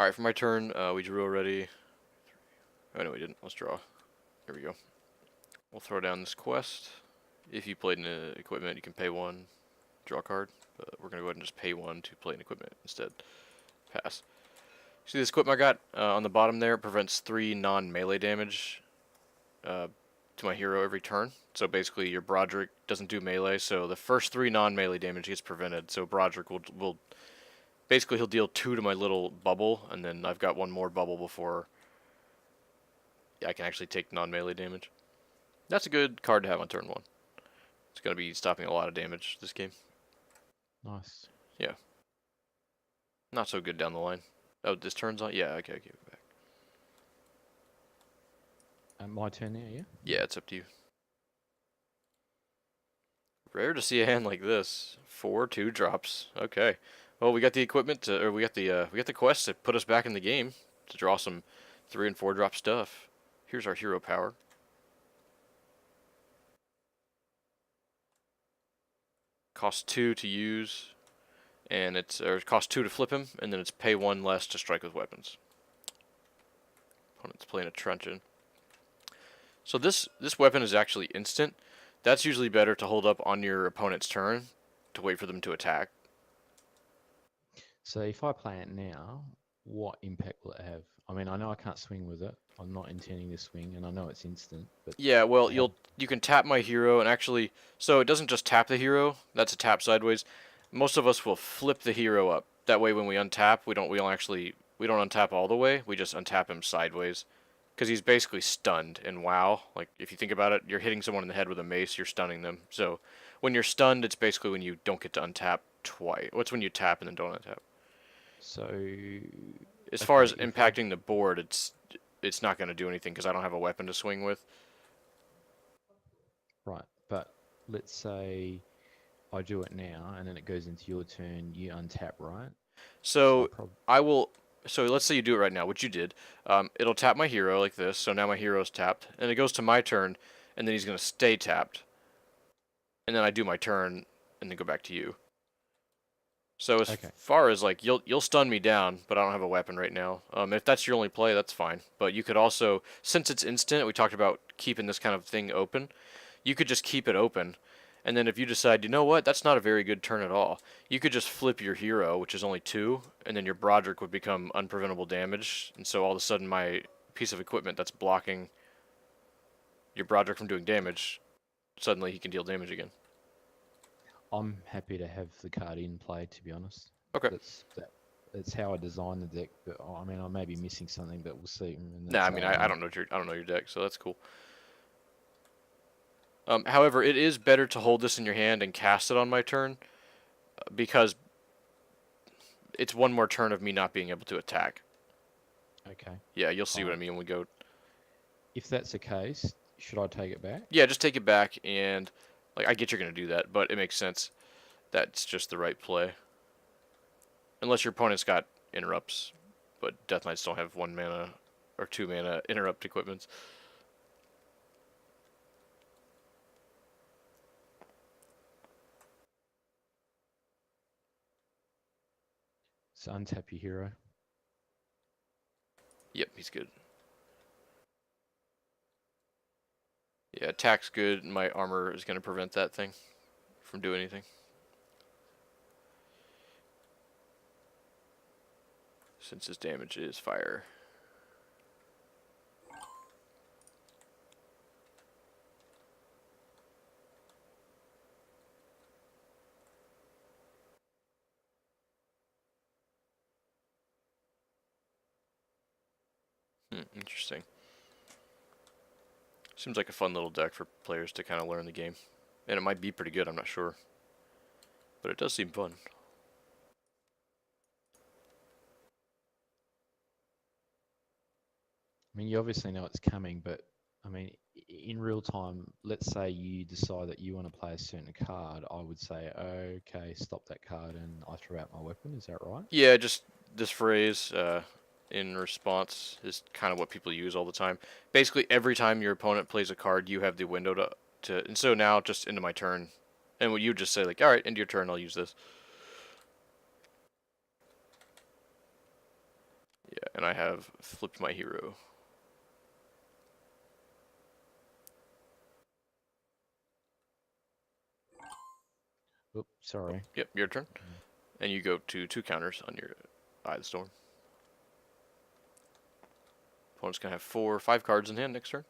Alright, for my turn, we drew already. Oh, no, we didn't. Let's draw. Here we go. We'll throw down this quest. If you played an equipment, you can pay 1, draw a card. But we're going to go ahead and just pay 1 to play an equipment instead. Pass. See this equipment I got on the bottom there? It prevents 3 non-melee damage to my hero every turn. So basically your Broderick doesn't do melee, so the first 3 non-melee damage gets prevented. So Broderick will basically he'll deal 2 to my little bubble, and then I've got 1 more bubble before I can actually take non-melee damage. That's a good card to have on turn 1. It's going to be stopping a lot of damage this game. Nice. Yeah. Not so good down the line. Oh, this turn's on? Yeah, okay, give it back. My turn now, yeah? Yeah, it's up to you. Rare to see a hand like this. 4 2-drops. Okay. Well, we got the equipment to, or we got the quest to put us back in the game to draw some 3 and 4-drop stuff. Here's our hero power. Costs 2 to use, and it costs 2 to flip him, and then it's pay 1 less to strike with weapons. Opponent's playing a truncheon. So this weapon is actually instant. That's usually better to hold up on your opponent's turn to wait for them to attack. So if I play it now, what impact will it have? I mean, I know I can't swing with it. I'm not intending to swing, and I know it's instant. But yeah, well, you can tap my hero, and actually, so it doesn't just tap the hero. That's a tap sideways. Most of us will flip the hero up. That way, when we untap, we don't untap all the way. We just untap him sideways, because he's basically stunned in WoW. Like if you think about it, you're hitting someone in the head with a mace, you're stunning them. So when you're stunned, it's basically when you don't get to untap twice. What's when you tap and then don't untap? So as far as impacting the board, it's not going to do anything because I don't have a weapon to swing with. Right, but let's say I do it now, and then it goes into your turn. You untap, right? So I will. So let's say you do it right now, which you did. It'll tap my hero like this. So now my hero's tapped, and it goes to my turn, and then he's going to stay tapped. And then I do my turn, and then go back to you. So as far as like you'll stun me down, but I don't have a weapon right now. If that's your only play, that's fine. But you could also, since it's instant, we talked about keeping this kind of thing open. You could just keep it open, and then if you decide, you know what, that's not a very good turn at all, you could just flip your hero, which is only 2, and then your Broderick would become unpreventable damage, and so all of a sudden my piece of equipment that's blocking your Broderick from doing damage, suddenly he can deal damage again. I'm happy to have the card in play, to be honest. Okay. That's how I designed the deck, but I mean I may be missing something, but we'll see. Nah, I mean I don't know your deck, so that's cool. However, it is better to hold this in your hand and cast it on my turn, because it's 1 more turn of me not being able to attack. Okay. Yeah, you'll see what I mean when we go. If that's the case, should I take it back? Yeah, just take it back, and like I get you're gonna do that, but it makes sense. That's just the right play. Unless your opponent's got interrupts, but Death Knights don't have 1 mana or 2 mana interrupt equipments. So untap your hero. Yep, he's good. Yeah, attack's good. My armor is going to prevent that thing from doing anything. Since his damage is fire. Interesting. Seems like a fun little deck for players to kind of learn the game. And it might be pretty good, I'm not sure. But it does seem fun. I mean, you obviously know it's coming, but I mean, in real time, let's say you decide that you want to play a certain card, I would say, okay, stop that card, and I throw out my weapon. Is that right? Yeah, just this phrase, in response, is kind of what people use all the time. Basically, every time your opponent plays a card, you have the window to and so now, just into my turn. And what you just say, like, alright, into your turn, I'll use this. Yeah, and I have flipped my hero. Oops, sorry. Yep, your turn. Mm. And you go to 2 counters on your Eye of the Storm. Opponent's going to have 4 or 5 cards in hand next turn.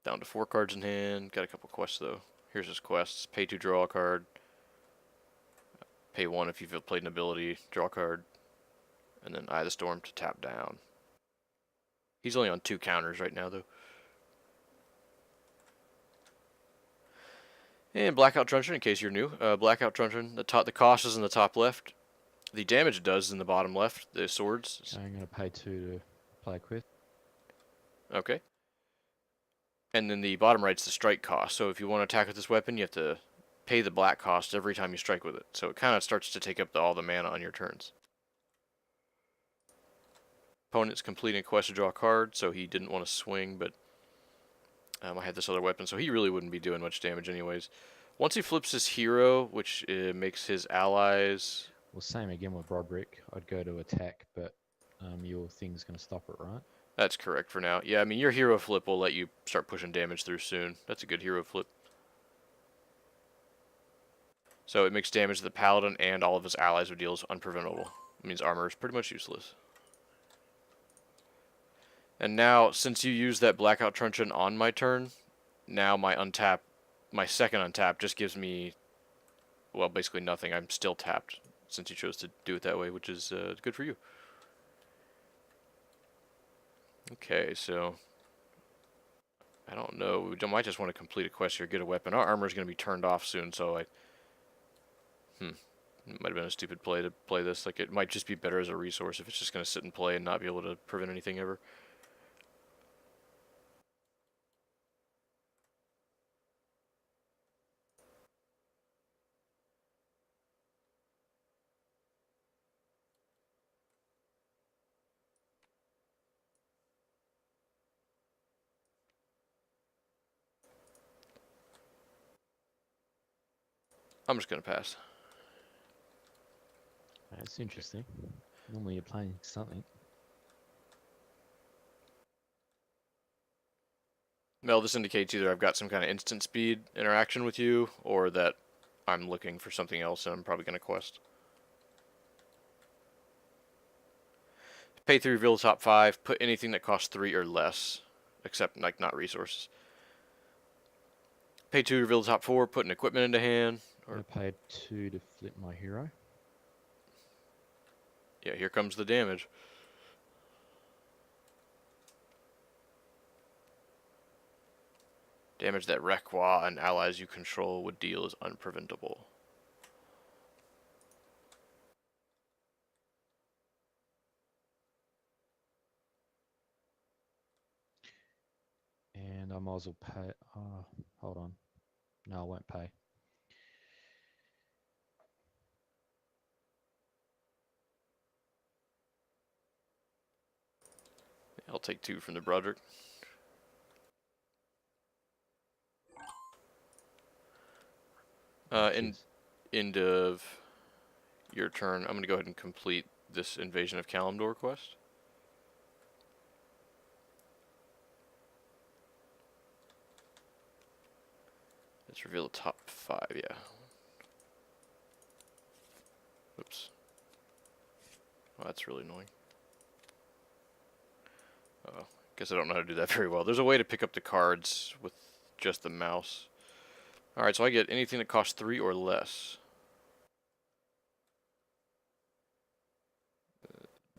Down to 4 cards in hand. Got a couple quests, though. Here's his quests. Pay 2, draw a card. Pay 1 if you've played an ability. Draw a card. And then Eye of the Storm to tap down. He's only on 2 counters right now, though. And Blackout Truncheon, in case you're new. Blackout Truncheon, the cost is in the top left. The damage it does is in the bottom left, the swords. So I'm going to pay 2 to play a quest. Okay. And then the bottom right's the strike cost. So if you want to attack with this weapon, you have to pay the black cost every time you strike with it. So it kind of starts to take up all the mana on your turns. Opponent's completing a quest to draw a card, so he didn't want to swing, but I had this other weapon, so he really wouldn't be doing much damage anyways. Once he flips his hero, which makes his allies... Well, same again with Broderick. I'd go to attack, but your thing's going to stop it, right? That's correct for now. Yeah, I mean, your hero flip will let you start pushing damage through soon. That's a good hero flip. So it makes damage to the Paladin and all of his allies with deals unpreventable. It means armor is pretty much useless. And now, since you used that Blackout Truncheon on my turn, now my second untap just gives me, well, basically nothing. I'm still tapped since you chose to do it that way, which is good for you. Okay, so I don't know. We might just want to complete a quest here, get a weapon. Our armor is going to be turned off soon, so it might have been a stupid play to play this. Like, it might just be better as a resource if it's just going to sit and play and not be able to prevent anything ever. I'm just going to pass. That's interesting. Normally you're playing something. Well, this indicates either I've got some kind of instant speed interaction with you, or that I'm looking for something else and I'm probably going to quest. Pay 3, reveal the top 5, put anything that costs 3 or less, except, like, not resources. Pay 2, reveal the top 4, put an equipment into hand. I paid 2 to flip my hero. Yeah, here comes the damage. Damage that Requa and allies you control would deal is unpreventable. And I might as well pay. Oh, hold on. No, I won't pay. I'll take 2 from the Broderick. End of your turn, I'm going to go ahead and complete this Invasion of Kalimdor quest. Let's reveal the top 5, yeah. Oops. Oh, that's really annoying. Oh, guess I don't know how to do that very well. There's a way to pick up the cards with just the mouse. Alright, so I get anything that costs 3 or less.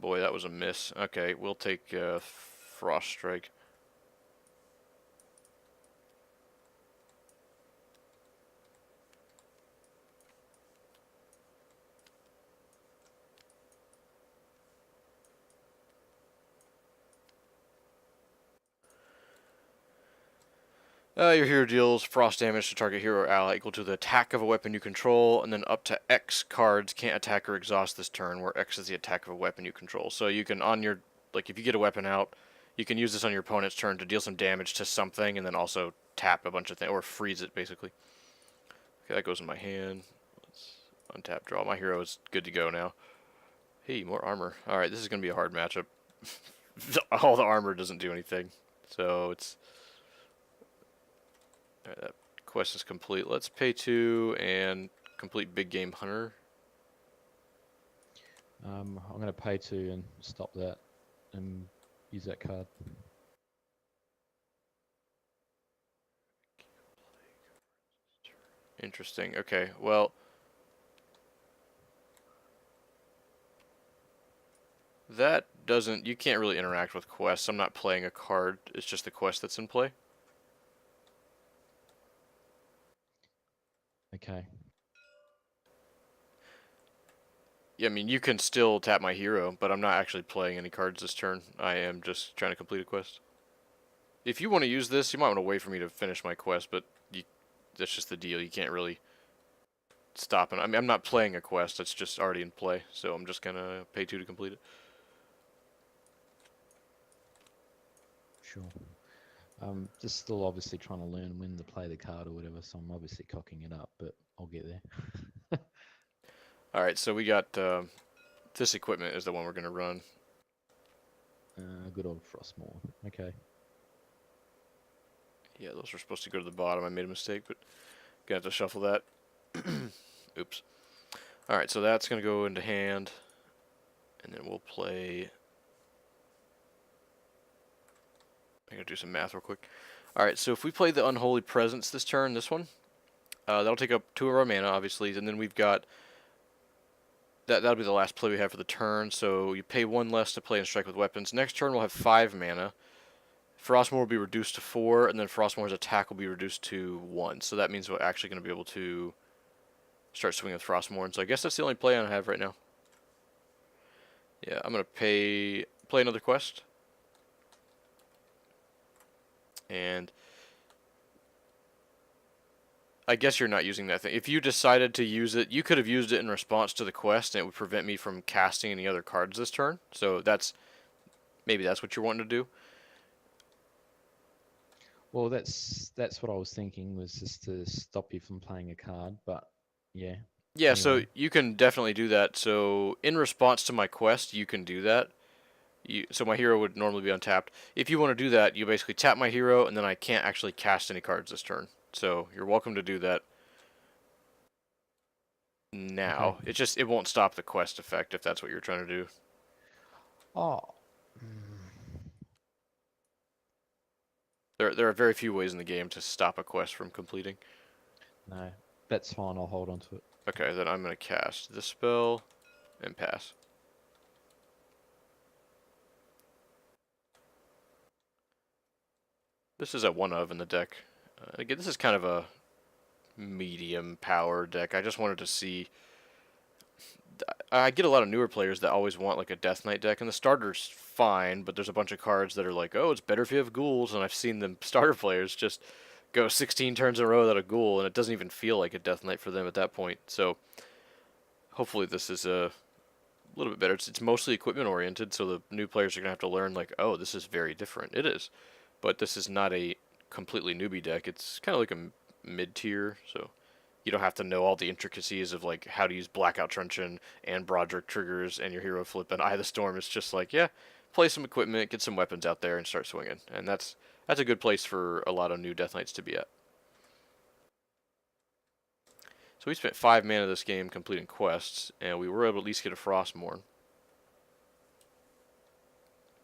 Boy, that was a miss. Okay, we'll take Frost Strike. Your hero deals frost damage to target hero or ally equal to the attack of a weapon you control, and then up to X cards can't attack or exhaust this turn, where X is the attack of a weapon you control. So you can, on your, like, if you get a weapon out, you can use this on your opponent's turn to deal some damage to something, and then also tap a bunch of things, or freeze it, basically. Okay, that goes in my hand. Untap, draw. My hero is good to go now. Hey, more armor. Alright, this is going to be a hard matchup. All the armor doesn't do anything. So it's... Alright, that quest is complete. Let's pay 2 and complete Big Game Hunter. I'm going to pay 2 and stop that and use that card. Interesting. Okay, well... That doesn't... You can't really interact with quests. I'm not playing a card. It's just the quest that's in play. Okay. Yeah, I mean, you can still tap my hero, but I'm not actually playing any cards this turn. I am just trying to complete a quest. If you want to use this, you might want to wait for me to finish my quest, but that's just the deal. You can't really stop it. I mean, I'm not playing a quest. It's just already in play, so I'm just going to pay 2 to complete it. Sure. Just still obviously trying to learn when to play the card or whatever, so I'm obviously cocking it up, but I'll get there. Alright, so we got this equipment is the one we're going to run. Good old Frostmourne. Okay. Yeah, those were supposed to go to the bottom. I made a mistake, but gonna have to shuffle that. Oops. Alright, so that's going to go into hand, and then we'll play... I'm going to do some math real quick. Alright, so if we play the Unholy Presence this turn, this one, that'll take up 2 of our mana, obviously, and then we've got... That'll be the last play we have for the turn, so you pay 1 less to play and strike with weapons. Next turn we'll have 5 mana. Frostmourne will be reduced to 4, and then Frostmourne's attack will be reduced to 1. So that means we're actually going to be able to start swinging with Frostmourne. So I guess that's the only play I have right now. Yeah, I'm going to play another quest. And I guess you're not using that thing. If you decided to use it, you could have used it in response to the quest, and it would prevent me from casting any other cards this turn. So maybe that's what you're wanting to do. Well, that's what I was thinking, was just to stop you from playing a card, but yeah. Yeah, so Anyway. you can definitely do that. So in response to my quest, you can do that. So my hero would normally be untapped. If you want to do that, you basically tap my hero, and then I can't actually cast any cards this turn. So you're welcome to do that now. Okay. It won't stop the quest effect if that's what you're trying to do. Oh. There are very few ways in the game to stop a quest from completing. No, that's fine. I'll hold on to it. Okay, then I'm going to cast this spell and pass. This is a 1-of in the deck. Again, this is kind of a medium power deck. I just wanted to see... I get a lot of newer players that always want like a Death Knight deck, and the starter's fine, but there's a bunch of cards that are like, oh, it's better if you have ghouls, and I've seen them starter players just go 16 turns in a row without a ghoul, and it doesn't even feel like a Death Knight for them at that point. So hopefully this is a little bit better. It's mostly equipment oriented, so the new players are going to have to learn like, oh, this is very different. It is. But this is not a completely newbie deck. It's kind of like a mid-tier, so you don't have to know all the intricacies of like how to use Blackout Truncheon and Broderick triggers and your hero flip and Eye of the Storm. It's just like, yeah, play some equipment, get some weapons out there, and start swinging. And that's a good place for a lot of new Death Knights to be at. So we spent 5 mana this game completing quests, and we were able to at least get a Frostmourne.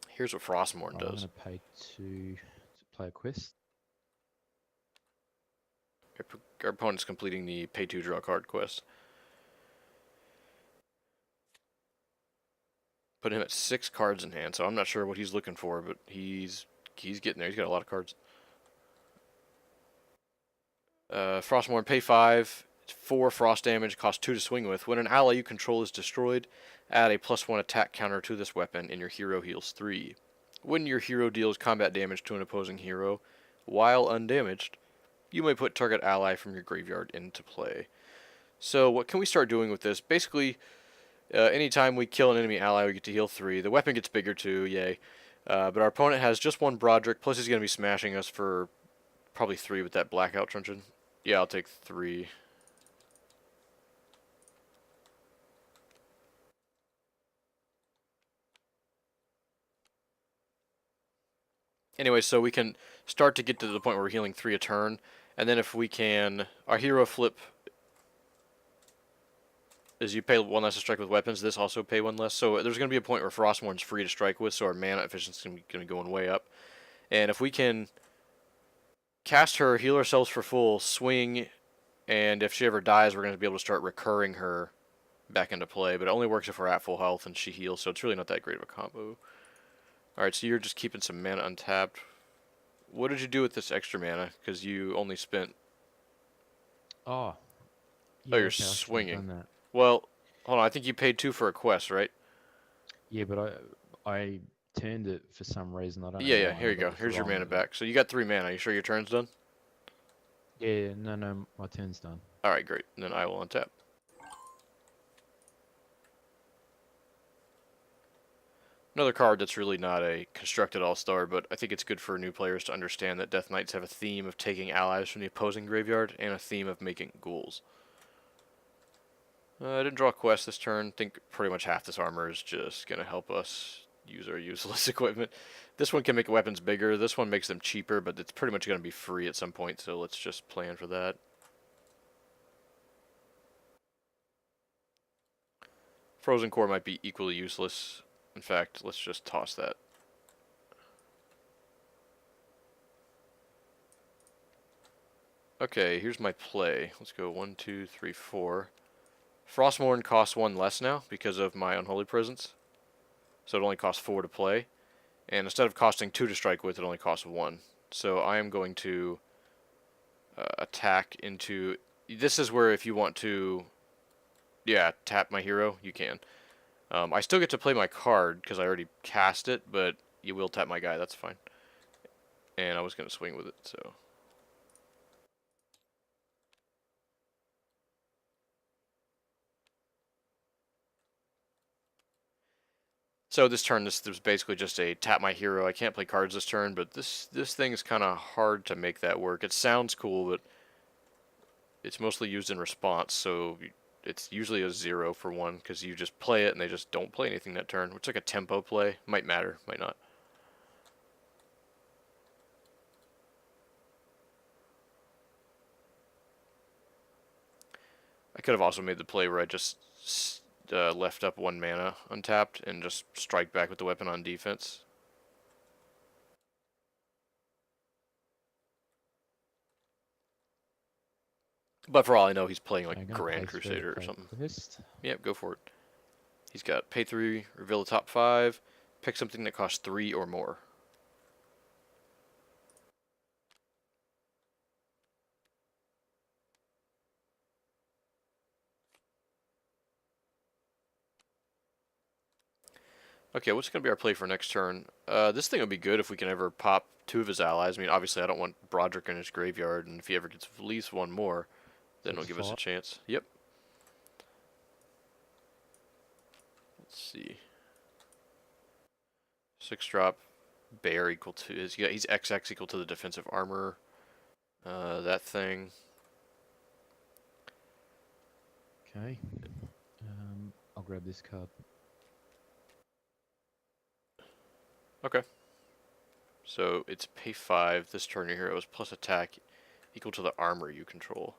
Here's what Frostmourne does. I'm going to pay to play a quest. Our opponent's completing the pay 2 draw card quest. Put him at 6 cards in hand, so I'm not sure what he's looking for, but he's getting there. He's got a lot of cards. Frostmourne, pay 5, 4 frost damage, cost 2 to swing with. When an ally you control is destroyed, add a +1 attack counter to this weapon, and your hero heals 3. When your hero deals combat damage to an opposing hero, while undamaged, you may put target ally from your graveyard into play. So what can we start doing with this? Basically, anytime we kill an enemy ally, we get to heal 3. The weapon gets bigger too, yay. But our opponent has just 1 Broderick, plus he's going to be smashing us for probably 3 with that Blackout Truncheon. Yeah, I'll take 3. Anyway, so we can start to get to the point where we're healing 3 a turn, and then if we can, our hero flip is you pay 1 less to strike with weapons. This also pay 1 less. So there's going to be a point where Frostmourn's free to strike with, so our mana efficiency is going to be going way up. And if we can cast her, heal ourselves for full, swing, and if she ever dies, we're going to be able to start recurring her back into play. But it only works if we're at full health and she heals, so it's really not that great of a combo. Alright, so you're just keeping some mana untapped. What did you do with this extra mana? Because you only spent... Oh, Oh, yeah, you're okay, I should have swinging. done that. Well, hold on, I think you paid 2 for a quest, right? Yeah, but I turned it for some reason. I don't know Yeah, why. here And you I got go. this Here's your wrong. mana back. So you got 3 mana. You sure your turn's done? Yeah, no, my turn's done. Alright, great. Then I will untap. Another card that's really not a constructed all-star, but I think it's good for new players to understand that Death Knights have a theme of taking allies from the opposing graveyard and a theme of making ghouls. I didn't draw a quest this turn. I think pretty much half this armor is just going to help us use our useless equipment. This one can make weapons bigger. This one makes them cheaper, but it's pretty much going to be free at some point, so let's just plan for that. Frozen Core might be equally useless. In fact, let's just toss that. Okay, here's my play. Let's go 1, 2, 3, 4. Frostmourne costs 1 less now because of my Unholy Presence. So it only costs 4 to play. And instead of costing 2 to strike with, it only costs 1. So I am going to attack into... This is where if you want to... Yeah, tap my hero, you can. I still get to play my card because I already cast it, but you will tap my guy, that's fine. And I was going to swing with it, so... So this turn, this was basically just a tap my hero. I can't play cards this turn, but this thing is kind of hard to make that work. It sounds cool, but it's mostly used in response, so it's usually a 0 for 1, because you just play it and they just don't play anything that turn, which is like a tempo play. Might matter, might not. I could have also made the play where I just left up 1 mana untapped and just strike back with the weapon on defense. But for all I know, he's playing like Grand Crusader or something. Yep, go for it. He's got pay 3, reveal the top 5, pick something that costs 3 or more. Okay, what's going to be our play for next turn? This thing would be good if we can ever pop 2 of his allies. I mean, obviously I don't want Broderick in his graveyard, and if he ever gets at least 1 more, then it'll give us a chance. Yep. Let's see. 6 drop, bear equal to his... Yeah, he's XX equal to the defensive armor. That thing. Okay. I'll grab this card. Okay. So it's pay 5. This turn your hero is plus attack equal to the armor you control.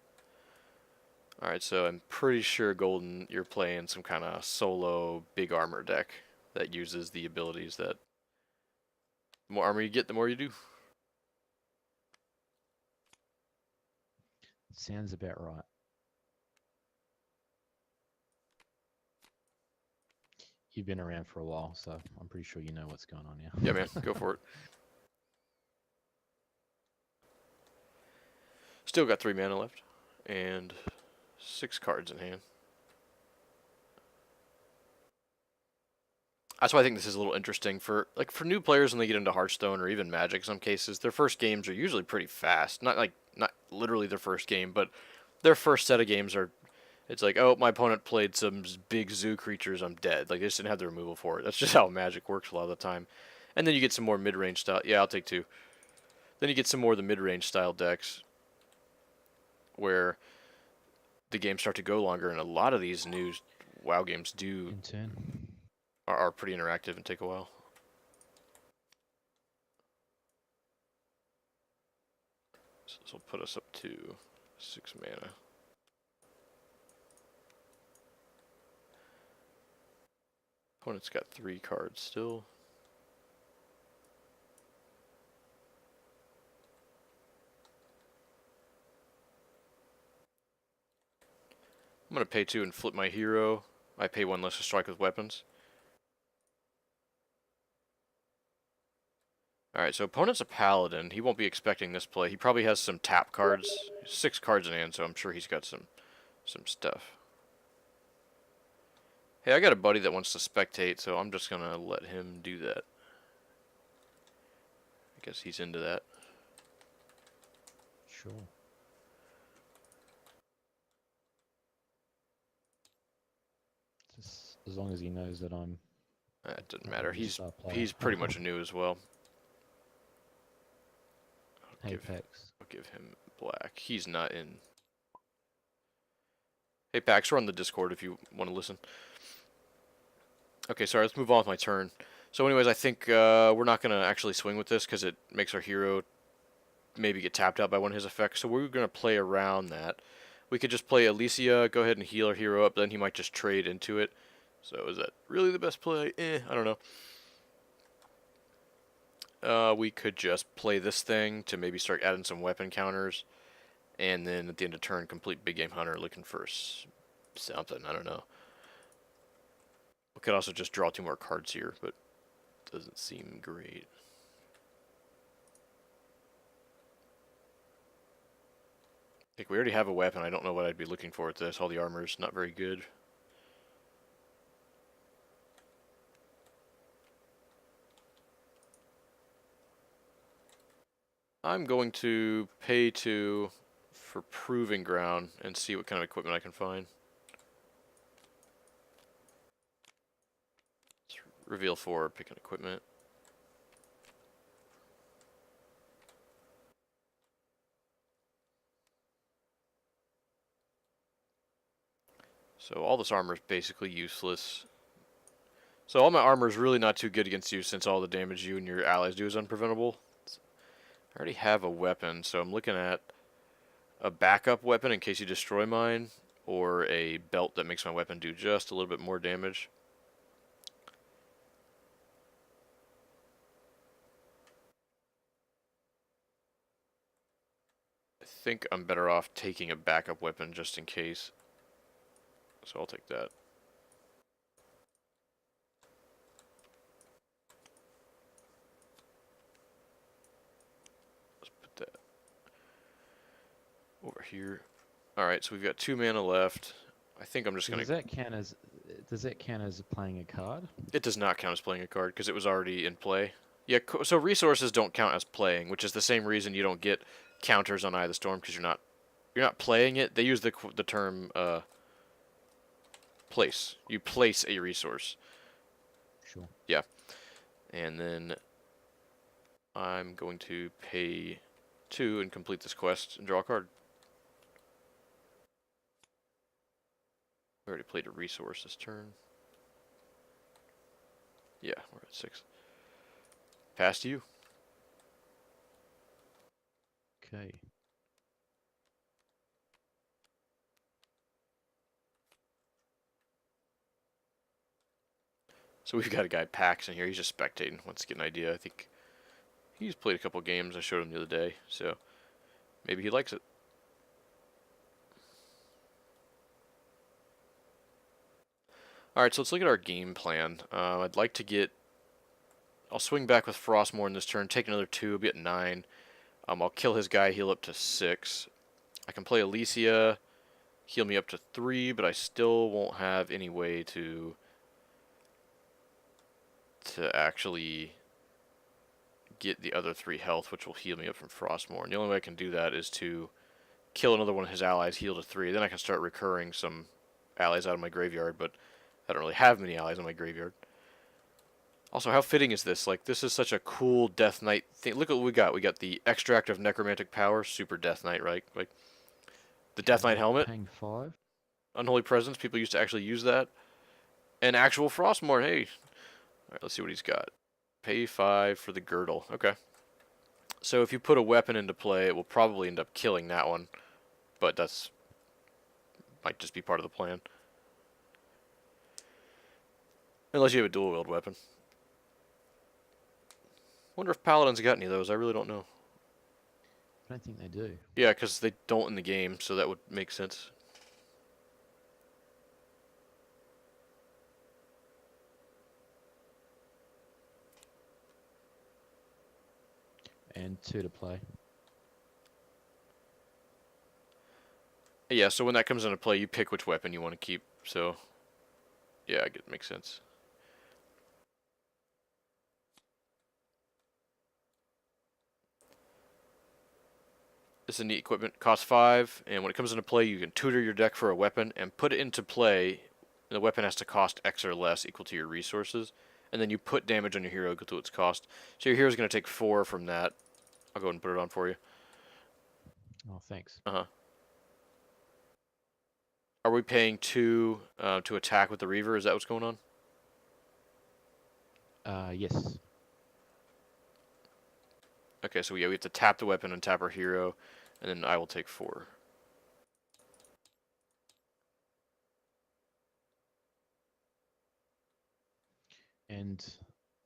Alright, so I'm pretty sure Golden, you're playing some kind of solo big armor deck that uses the abilities that the more armor you get, the more you do. Sounds about right. You've been around for a while, so I'm pretty sure you know what's going on now. Yeah, man, go for it. Still got 3 mana left, and 6 cards in hand. That's why I think this is a little interesting for new players when they get into Hearthstone or even Magic. In some cases, their first games are usually pretty fast. Not literally their first game, but their first set of games are. It's like, oh, my opponent played some big zoo creatures, I'm dead. Like, they just didn't have the removal for it. That's just how Magic works a lot of the time. And then you get some more mid-range style. Yeah, I'll take 2. Then you get some more of the mid-range style decks where the games start to go longer, and a lot of these new WoW games are pretty interactive and take a while. So this will put us up to 6 mana. Opponent's got 3 cards still. I'm going to pay 2 and flip my hero. I pay 1 less to strike with weapons. Alright, so opponent's a Paladin. He won't be expecting this play. He probably has some tap cards. 6 cards in hand, so I'm sure he's got some stuff. Hey, I got a buddy that wants to spectate, so I'm just going to let him do that. I guess he's into that. Sure. Just as long as he knows that I'm. It doesn't matter. He's pretty much new as well. I'll give him black. He's not in. Hey Pax, we're on the Discord if you want to listen. Okay, sorry, let's move on with my turn. So anyways, I think we're not going to actually swing with this because it makes our hero maybe get tapped out by one of his effects. So we're going to play around that. We could just play Alicia, go ahead and heal our hero up, then he might just trade into it. So is that really the best play? I don't know. We could just play this thing to maybe start adding some weapon counters. And then at the end of turn, complete Big Game Hunter looking for something. I don't know. We could also just draw 2 more cards here, but doesn't seem great. I think we already have a weapon. I don't know what I'd be looking for with this. All the armor's not very good. I'm going to pay 2 for Proving Ground and see what kind of equipment I can find. Let's reveal 4, pick an equipment. So all this armor is basically useless. So all my armor is really not too good against you since all the damage you and your allies do is unpreventable. I already have a weapon, so I'm looking at a backup weapon in case you destroy mine, or a belt that makes my weapon do just a little bit more damage. I think I'm better off taking a backup weapon just in case. So I'll take that. Let's put that over here. Alright, so we've got 2 mana left. I think I'm just going to... Does that count as playing a card? It does not count as playing a card because it was already in play. Yeah, so resources don't count as playing, which is the same reason you don't get counters on Eye of the Storm because you're not playing it. They use the term place. You place a resource. Sure. Yeah. And then I'm going to pay 2 and complete this quest and draw a card. We already played a resource this turn. Yeah, we're at 6. Pass to you. Okay. So we've got a guy Pax in here. He's just spectating. Wants to get an idea. I think he's played a couple games. I showed him the other day, so maybe he likes it. Alright, so let's look at our game plan. I'd like to get... I'll swing back with Frostmourne this turn, take another 2, I'll be at 9. I'll kill his guy, heal up to 6. I can play Alicia, heal me up to 3, but I still won't have any way to actually get the other 3 health, which will heal me up from Frostmourne. The only way I can do that is to kill another one of his allies, heal to 3. Then I can start recurring some allies out of my graveyard, but I don't really have many allies in my graveyard. Also, how fitting is this? Like, this is such a cool Death Knight thing. Look at what we got. We got the Extract of Necromantic Power, super Death Knight, right? Like, the Death Knight helmet. Paying 5. Unholy Presence, people used to actually use that. And actual Frostmourne, hey. Alright, let's see what he's got. Pay 5 for the girdle. Okay. So if you put a weapon into play, it will probably end up killing that one, but that's might just be part of the plan. Unless you have a dual wield weapon. Wonder if Paladins got any of those. I really don't know. I don't think they do. Yeah, because they don't in the game, so that would make sense. And 2 to play. Yeah, so when that comes into play, you pick which weapon you want to keep. So, yeah, it makes sense. This is a neat equipment. Costs 5, and when it comes into play, you can tutor your deck for a weapon and put it into play. The weapon has to cost X or less, equal to your resources, and then you put damage on your hero equal to its cost. So your hero's going to take 4 from that. I'll go ahead and put it on for you. Oh, thanks. Uh-huh. Are we paying 2 to attack with the Reaver? Is that what's going on? Yes. Okay, so yeah, we have to tap the weapon and tap our hero, and then I will take 4. And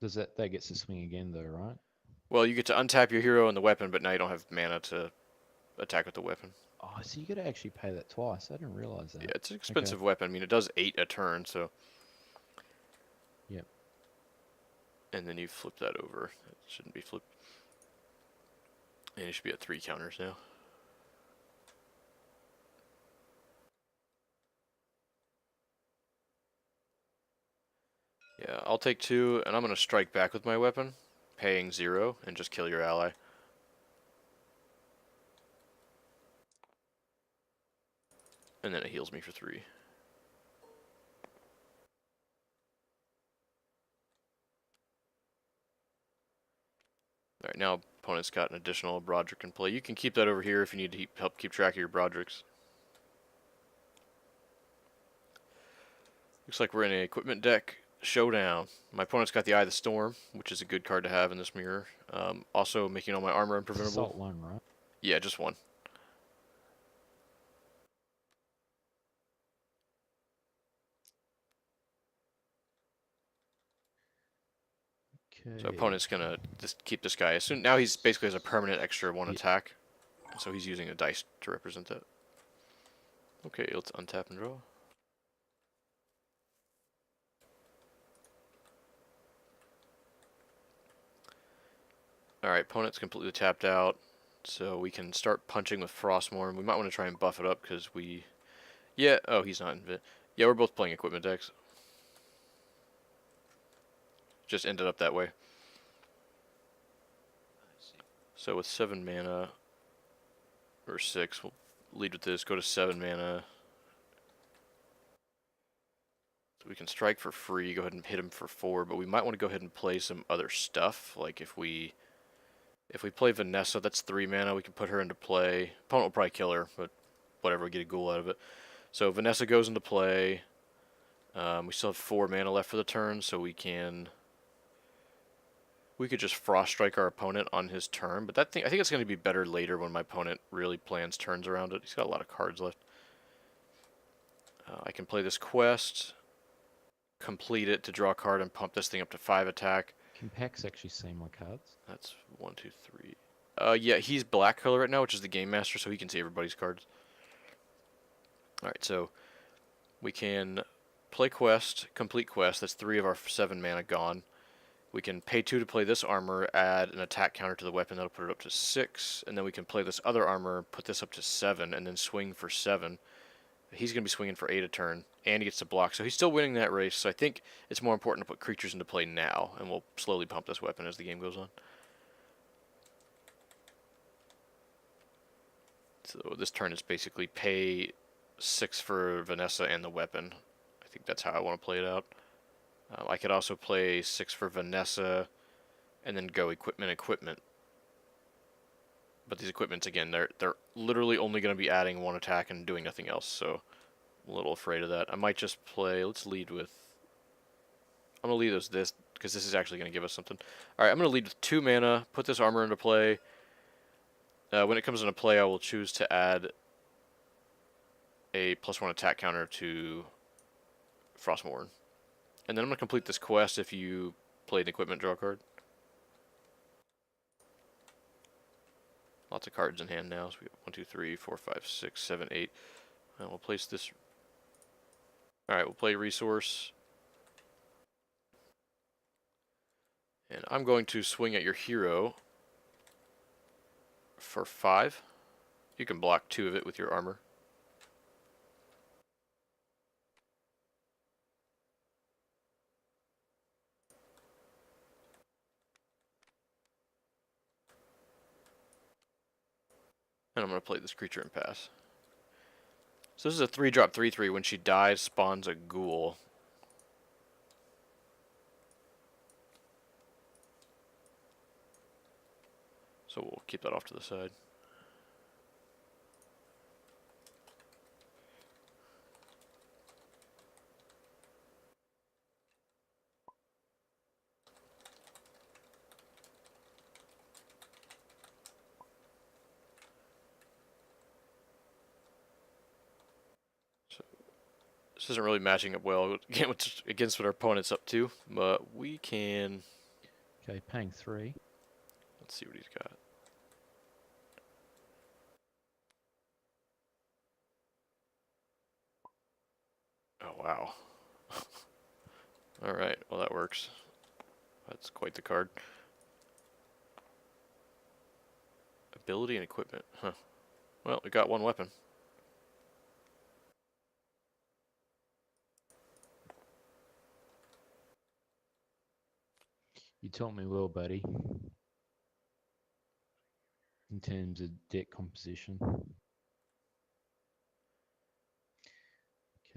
does that gets to swing again though, right? Well, you get to untap your hero and the weapon, but now you don't have mana to attack with the weapon. Oh, so you got to actually pay that twice. I didn't realize that. Yeah, it's an expensive weapon. I mean, it does 8 a turn, so. Yep. And then you flip that over. It shouldn't be flipped. And it should be at 3 counters now. Yeah, I'll take 2, and I'm going to strike back with my weapon, paying 0, and just kill your ally. And then it heals me for 3. Alright, now opponent's got an additional Broderick in play. You can keep that over here if you need to help keep track of your Brodericks. Looks like we're in an equipment deck showdown. My opponent's got the Eye of the Storm, which is a good card to have in this mirror. Also making all my armor unpreventable. Assault 1, right? Yeah, just 1. Okay. So opponent's gonna just keep this guy. Now he's basically has a permanent extra 1 attack. So he's using a dice to represent that. Okay, let's untap and draw. Alright, opponent's completely tapped out. So we can start punching with Frostmourne. We might want to try and buff it up because we... Yeah, oh, he's not in Vit. Yeah, we're both playing equipment decks. Just ended up that way. So with 7 mana, or 6, we'll lead with this, go to 7 mana. So we can strike for free, go ahead and hit him for 4, but we might want to go ahead and play some other stuff. Like if we play Vanessa, that's 3 mana, we can put her into play. Opponent will probably kill her, but whatever, we get a ghoul out of it. So Vanessa goes into play. We still have 4 mana left for the turn, so we could just Frost Strike our opponent on his turn, but I think it's going to be better later when my opponent really plans turns around it. He's got a lot of cards left. I can play this quest, complete it to draw a card and pump this thing up to 5 attack. Can Pax actually see my cards? That's 1, 2, 3. Yeah, he's black color right now, which is the game master, so he can see everybody's cards. Alright, so we can play quest, complete quest. That's 3 of our 7 mana gone. We can pay 2 to play this armor, add an attack counter to the weapon, that'll put it up to 6, and then we can play this other armor, put this up to 7, and then swing for 7. He's going to be swinging for 8 a turn, and he gets to block, so he's still winning that race, so I think it's more important to put creatures into play now, and we'll slowly pump this weapon as the game goes on. So this turn is basically pay 6 for Vanessa and the weapon. I think that's how I want to play it out. I could also play 6 for Vanessa, and then go equipment. But these equipments, again, they're literally only going to be adding 1 attack and doing nothing else, so I'm a little afraid of that. I might just play, let's lead with, I'm going to lead with this, because this is actually going to give us something. Alright, I'm going to lead with 2 mana, put this armor into play, When it comes into play, I will choose to add a +1 attack counter to Frostmourne. And then I'm going to complete this quest if you played an equipment draw card. Lots of cards in hand now. So we have 1, 2, 3, 4, 5, 6, 7, 8. And we'll place this. Alright, we'll play resource. And I'm going to swing at your hero for 5. You can block 2 of it with your armor. And I'm going to play this creature and pass. So this is a 3-drop 3/3. When she dies, spawns a ghoul. So we'll keep that off to the side. So this isn't really matching up well against what our opponent's up to, but we can. Okay, paying 3. Let's see what he's got. Oh, wow. Alright, well that works. That's quite the card. Ability and equipment. Huh. Well, we got one weapon. You taught me well, buddy. In terms of deck composition.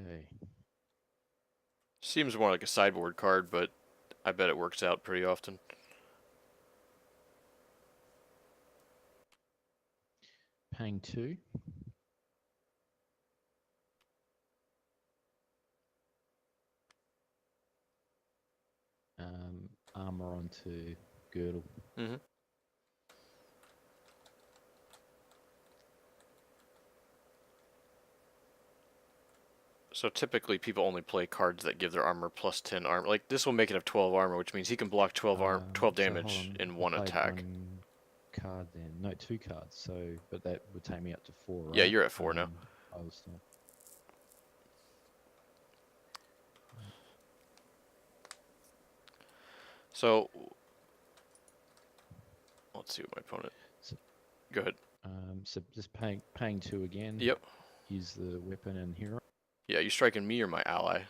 Okay. Seems more like a sideboard card, but I bet it works out pretty often. Paying 2. Armor onto girdle. Mm-hmm. So typically people only play cards that give their armor +10 armor. Like this will make it have 12 armor, which means he can block 12 So damage hold on, in I one played attack. 1 card then. No, 2 cards. So, but that would take me up to 4, right? Yeah, you're at 4 now. I was not. So let's see what my opponent. Go ahead. So just paying 2 again. Yep. Use the weapon and hero. Yeah, you striking me or my ally?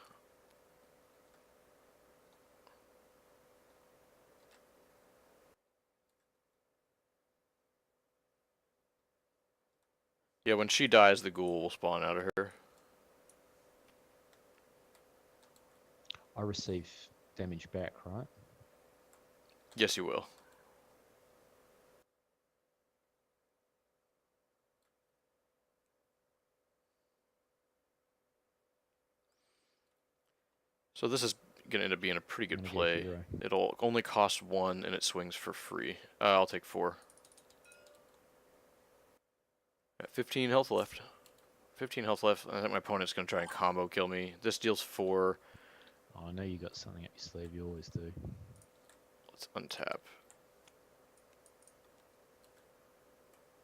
Yeah, when she dies, the ghoul will spawn out of her. I receive damage back, right? Yes, you will. So this is going to end up being a pretty good play. It'll only cost 1 and it swings for free. I'll take 4. Got 15 health left. 15 health left. I think my opponent's going to try and combo kill me. This deals 4. Oh, I know you got something up your sleeve. You always do. Let's untap.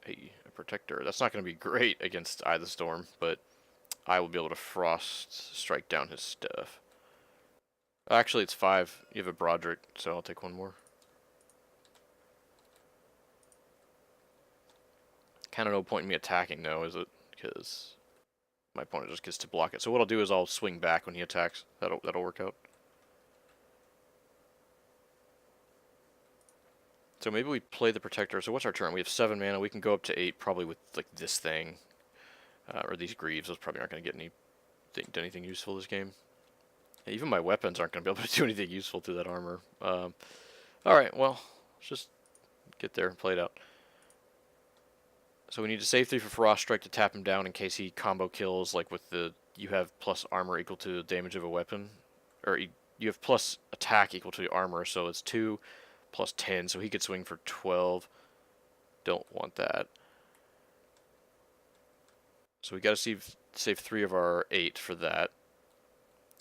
A protector. That's not going to be great against Eye of the Storm, but I will be able to frost strike down his stuff. Actually, it's 5. You have a Broderick, so I'll take 1 more. Kind of no point in me attacking, though, is it? Because my opponent just gets to block it. So what I'll do is I'll swing back when he attacks. That'll work out. So maybe we play the Protector. So what's our turn? We have 7 mana. We can go up to 8 probably with like this thing. Or these Greaves. Those probably aren't going to get anything useful this game. Yeah, even my weapons aren't going to be able to do anything useful to that armor. Alright, well, let's just get there and play it out. So we need to save 3 for Frost Strike to tap him down in case he combo kills, like with the, you have plus armor equal to the damage of a weapon. Or you have plus attack equal to the armor, so it's 2 plus 10, so he could swing for 12. Don't want that. So we got to save 3 of our 8 for that.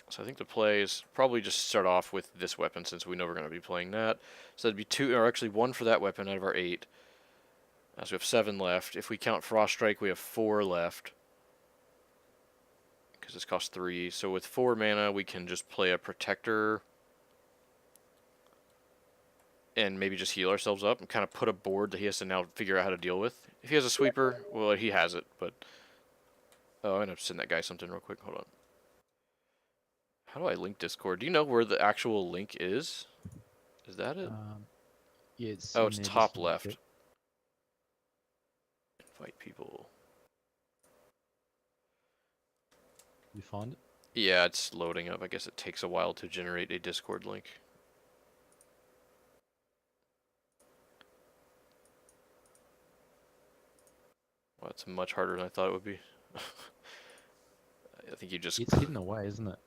So I think the play is probably just start off with this weapon since we know we're going to be playing that. So that'd be 2, or actually 1 for that weapon out of our 8. So we have 7 left. If we count Frost Strike, we have 4 left. Because this costs 3. So with 4 mana, we can just play a Protector and maybe just heal ourselves up and kind of put a board that he has to now figure out how to deal with. If he has a sweeper, well, he has it, but... Oh, I'm going to send that guy something real quick. Hold on. How do I link Discord? Do you know where the actual link is? Is that it? Yeah, it's Oh, in it's there, top just left. check. Invite people. You find it? Yeah, it's loading up. I guess it takes a while to generate a Discord link. Well, it's much harder than I thought it would be. I think you just... It's hidden away, isn't it?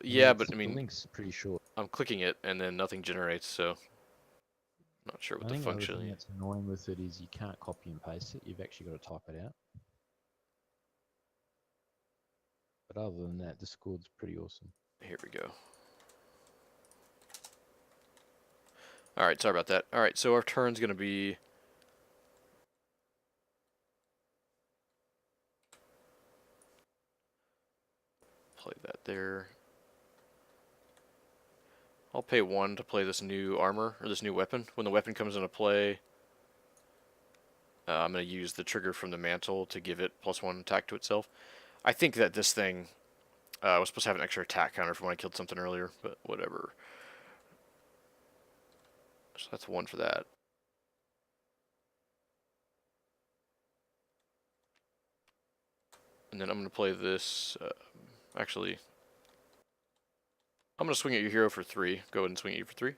Yeah, but I the mean, link's pretty short. I'm clicking it and then nothing generates, so... Not sure what I the think the other function thing is. that's annoying with it is you can't copy and paste it. You've actually got to type it out. But other than that, Discord's pretty awesome. Here we go. Alright, sorry about that. Alright, so our turn's going to be... Play that there. I'll pay 1 to play this new armor, or this new weapon. When the weapon comes into play, I'm going to use the trigger from the mantle to give it +1 attack to itself. I think that this thing was supposed to have an extra attack counter from when I killed something earlier, but whatever. So that's 1 for that. And then I'm going to play this... actually, I'm going to swing at your hero for 3. Go ahead and swing at you for 3. I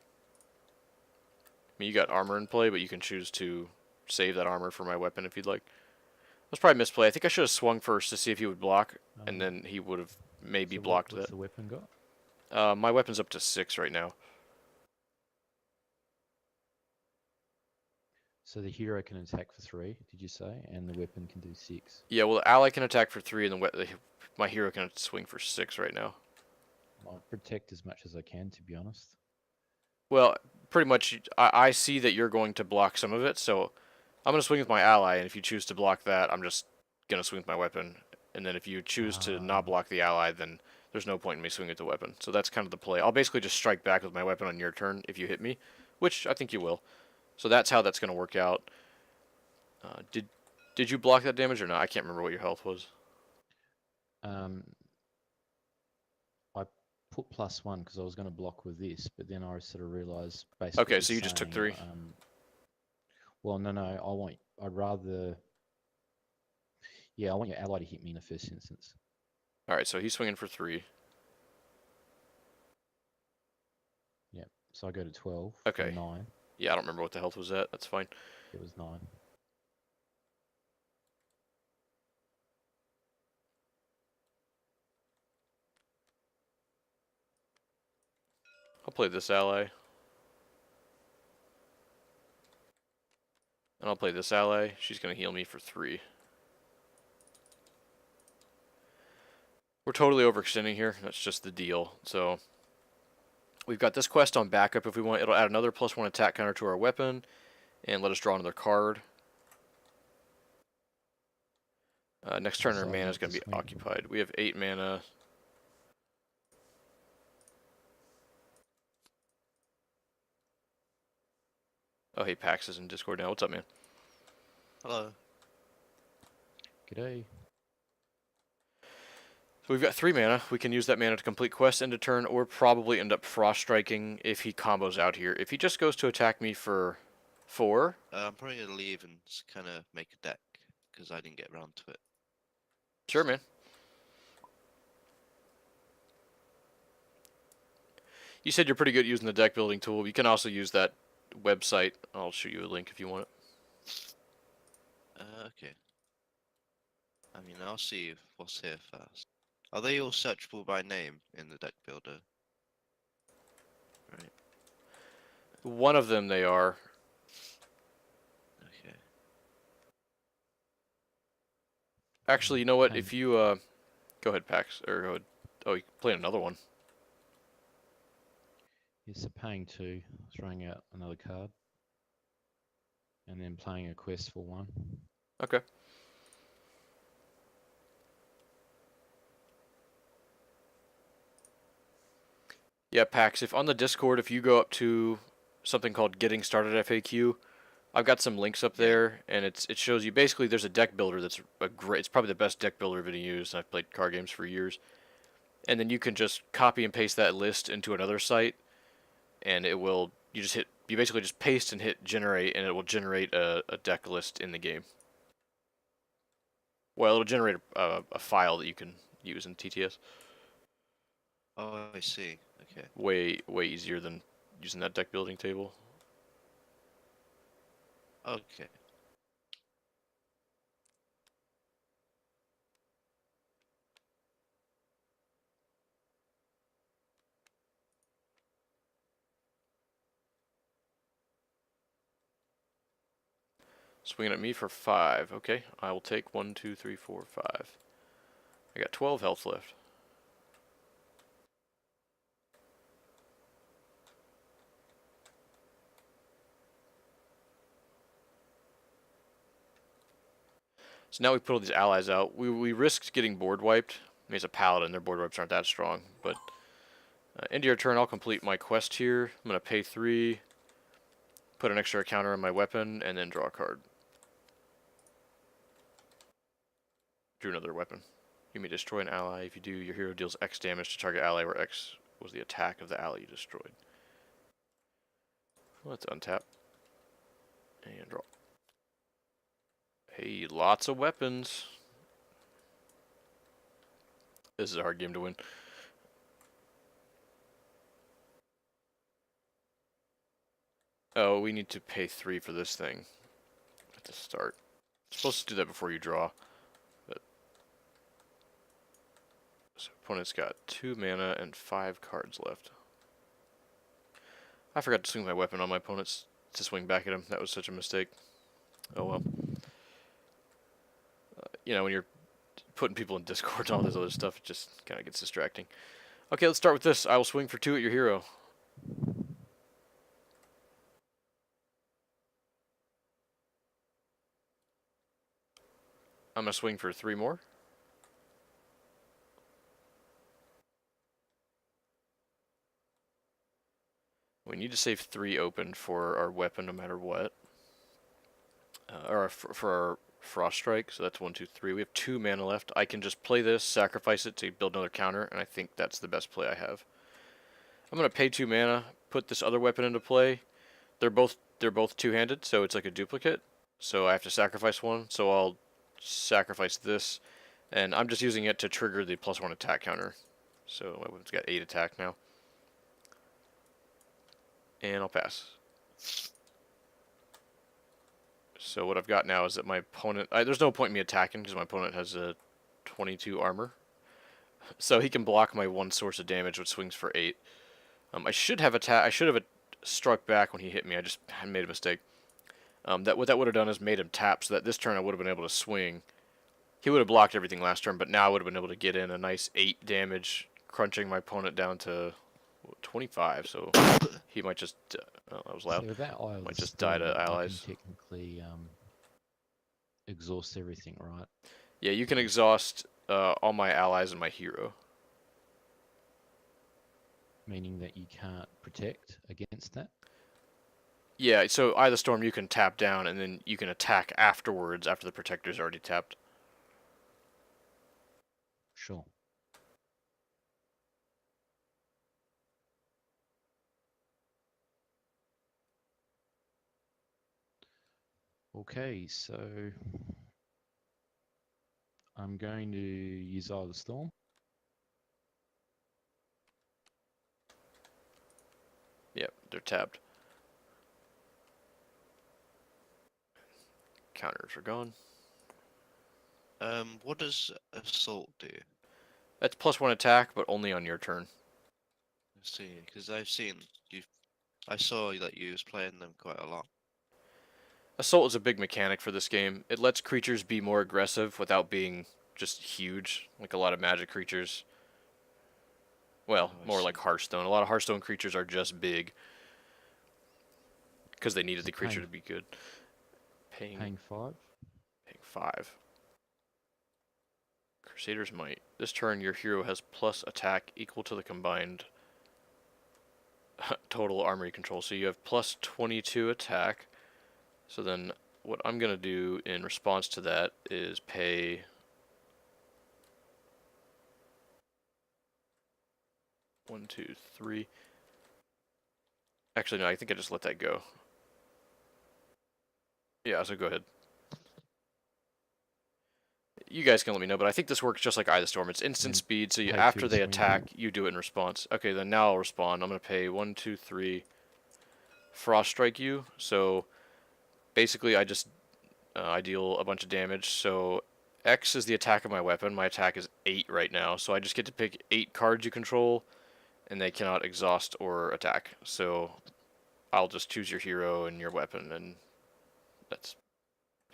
mean, you got armor in play, but you can choose to save that armor for my weapon if you'd like. That's probably misplay. I think I should have swung first to see if he would block, and then he would have maybe blocked what's that. the weapon got? My weapon's up to 6 right now. So the hero can attack for 3, did you say? And the weapon can do 6. Yeah, well, the ally can attack for 3, and my hero can swing for 6 right now. I'll protect as much as I can, to be honest. Well, pretty much, I see that you're going to block some of it, so I'm going to swing with my ally, and if you choose to block that, I'm just going to swing with my weapon. And then if you choose to not block the ally, then there's no point in me swinging with the weapon. So that's kind of the play. I'll basically just strike back with my weapon on your turn if you hit me, which I think you will. So that's how that's going to work out. Did you block that damage or not? I can't remember what your health was. I put +1 because I was going to block with this, but then I sort of realised basically. Okay, so you just took 3. Well, no. I'd rather. Yeah, I want your ally to hit me in the first instance. All right, so he's swinging for 3. Yeah, so I go to 12. Okay. 9. Yeah, I don't remember what the health was at. That's fine. It was 9. I'll play this ally. And I'll play this ally. She's going to heal me for 3. We're totally overextending here. That's just the deal. So we've got this quest on backup if we want. It'll add another +1 attack counter to our weapon and let us draw another card. Next turn our mana is going to be occupied. We have 8 mana. Oh, hey, Pax is in Discord now. What's up, man? Hello. G'day. So we've got 3 mana. We can use that mana to complete quests end of turn, or probably end up frost striking if he combos out here. If he just goes to attack me for 4... I'm probably going to leave and kind of make a deck, because I didn't get around to it. Sure, man. You said you're pretty good at using the deck building tool. You can also use that website. I'll shoot you a link if you want it. Okay. I mean, I'll see what's here first. Are they all searchable by name in the deck builder? Right. One of them they are. Okay. Actually, you know what? Paying, If you go ahead, Pax, or go ahead. Oh, you can play another one. yes, so paying 2, throwing out another card, and then playing a quest for 1. Okay. Yeah, Pax. If on the Discord, if you go up to something called Getting Started FAQ, I've got some links up Yeah. there, and it shows you basically there's a deck builder that's a great. It's probably the best deck builder I've ever used. I've played card games for years, and then you can just copy and paste that list into another site, and it will. You basically just paste and hit generate, and it will generate a deck list in the game. Well, it'll generate a file that you can use in TTS. Oh, I see. Okay. Way easier than using that deck building table. Okay. Swinging at me for 5. Okay, I will take 1, 2, 3, 4, 5. I got 12 health left. So now we put all these allies out. We risked getting board wiped. I mean, it's a Paladin. Their board wipes aren't that strong. But into your turn, I'll complete my quest here. I'm going to pay 3, put an extra counter on my weapon, and then draw a card. Drew another weapon. You may destroy an ally. If you do, your hero deals X damage to target ally, where X was the attack of the ally you destroyed. Let's untap. And draw. Hey, lots of weapons. This is a hard game to win. Oh, we need to pay 3 for this thing at the start. You're supposed to do that before you draw. But so opponent's got 2 mana and 5 cards left. I forgot to swing my weapon on my opponent's to swing back at him. That was such a mistake. Oh well. You know, when you're putting people in Discord and all this other stuff, it just kind of gets distracting. Okay, let's start with this. I will swing for 2 at your hero. I'm going to swing for 3 more. We need to save 3 open for our weapon no matter what. Or for our Frost Strike, so that's 1, 2, 3. We have 2 mana left. I can just play this, sacrifice it to build another counter, and I think that's the best play I have. I'm going to pay 2 mana, put this other weapon into play. They're both two-handed, so it's like a duplicate. So I have to sacrifice one, so I'll sacrifice this, and I'm just using it to trigger the +1 attack counter. So my weapon's got 8 attack now. And I'll pass. So what I've got now is that my opponent... there's no point in me attacking because my opponent has a 22 armor. So he can block my 1 source of damage, which swings for 8. I should have struck back when he hit me. I made a mistake. What that would have done is made him tap, so that this turn I would have been able to swing. He would have blocked everything last turn, but now I would have been able to get in a nice 8 damage, crunching my opponent down to 25. So he might just... that was loud. So with that eye of Might the just die to storm, I allies. can technically exhaust everything, right? Yeah, you can exhaust all my allies and my hero. Meaning that you can't protect against that? Yeah, so Eye of the Storm you can tap down, and then you can attack afterwards after the protector's already tapped. Sure. Okay, so I'm going to use Eye of the Storm. Yep, they're tapped. Counters are gone. What does assault do? That's +1 attack, but only on your turn. Let's see, because I've seen you. I saw that you was playing them quite a lot. Assault is a big mechanic for this game. It lets creatures be more aggressive without being just huge, like a lot of Magic creatures. Well, Oh, I more see. like Hearthstone. A lot of Hearthstone creatures are just big because they needed the creature to be good. Paying 5. Paying 5. Crusader's Might. This turn, your hero has plus attack equal to the combined total armory control. So you have plus 22 attack. So then what I'm going to do in response to that is pay 1, 2, 3. Actually, no, I think I just let that go. Yeah, so go ahead. You guys can let me know, but I think this works just like Eye of the Storm. It's instant And speed, so you, pay 2 after to they swing. attack, you do it in response. Okay, then now I'll respond. I'm going to pay 1, 2, 3. Frost Strike you. So basically, I deal a bunch of damage. So X is the attack of my weapon. My attack is 8 right now, so I just get to pick 8 cards you control, and they cannot exhaust or attack. So I'll just choose your hero and your weapon, and that's,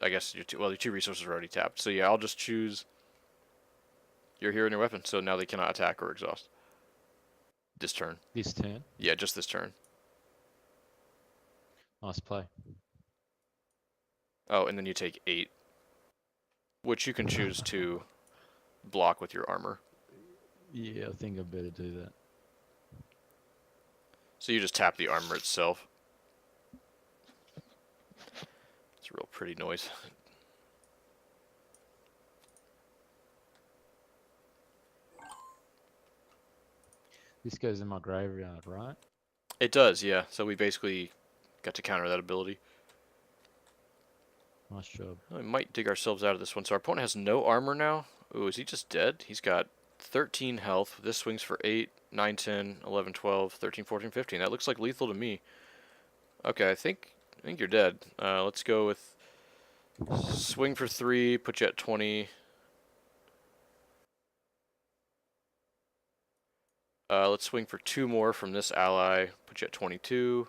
I guess, your your 2 resources are already tapped. So yeah, I'll just choose your hero and your weapon, so now they cannot attack or exhaust. This turn. This turn. Yeah, just this turn. Nice play. Oh, and then you take 8, which you can choose to block with your armor. Yeah, I think I better do that. So you just tap the armor itself. It's a real pretty noise. This goes in my graveyard, right? It does, yeah. So we basically got to counter that ability. Nice job. We might dig ourselves out of this one. So our opponent has no armor now. Ooh, is he just dead? He's got 13 health. This swings for 8, 9, 10, 11, 12, 13, 14, 15. That looks like lethal to me. Okay, I think you're dead. Let's go with swing for 3, put you at 20. Let's swing for 2 more from this ally, put you at 22.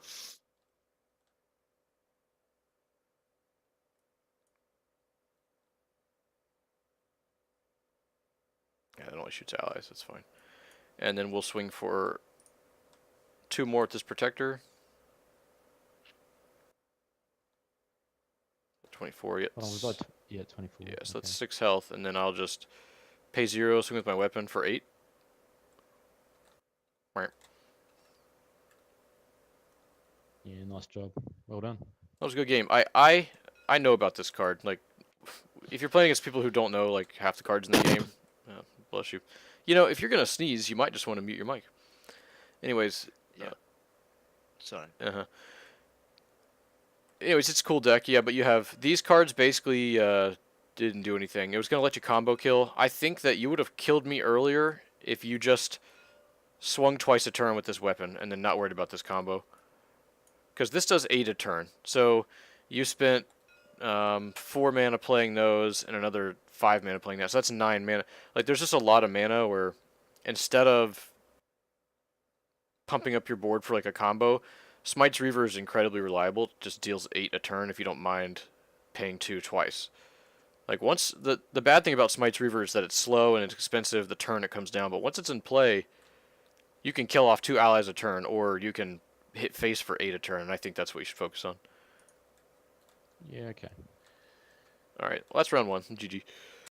Yeah, that only shoots allies, that's fine. And then we'll swing for 2 more at this protector. 24, Oh, was I? Yeah, 24. yeah, so that's okay. 6 health, and then I'll just pay 0, swing with my weapon for 8. Yeah, nice job. Well done. That was a good game. I know about this card. Like, if you're playing against people who don't know like half the cards in the game, bless you. You know, if you're gonna sneeze, you might just want to mute your mic. Anyways. Yeah. Sorry. Anyways, it's a cool deck, yeah, but you have these cards basically didn't do anything. It was gonna let you combo kill. I think that you would have killed me earlier if you just swung twice a turn with this weapon and then not worried about this combo. Because this does 8 a turn. So you spent 4 mana playing those and another 5 mana playing that. So that's 9 mana. Like, there's just a lot of mana where instead of pumping up your board for like a combo, Smite's Reaver is incredibly reliable. It just deals 8 a turn if you don't mind paying 2 twice. Like, once the bad thing about Smite's Reaver is that it's slow and it's expensive the turn it comes down, but once it's in play, you can kill off 2 allies a turn, or you can hit face for 8 a turn, and I think that's what you should focus on. Yeah, okay. Alright, well, that's round 1. GG.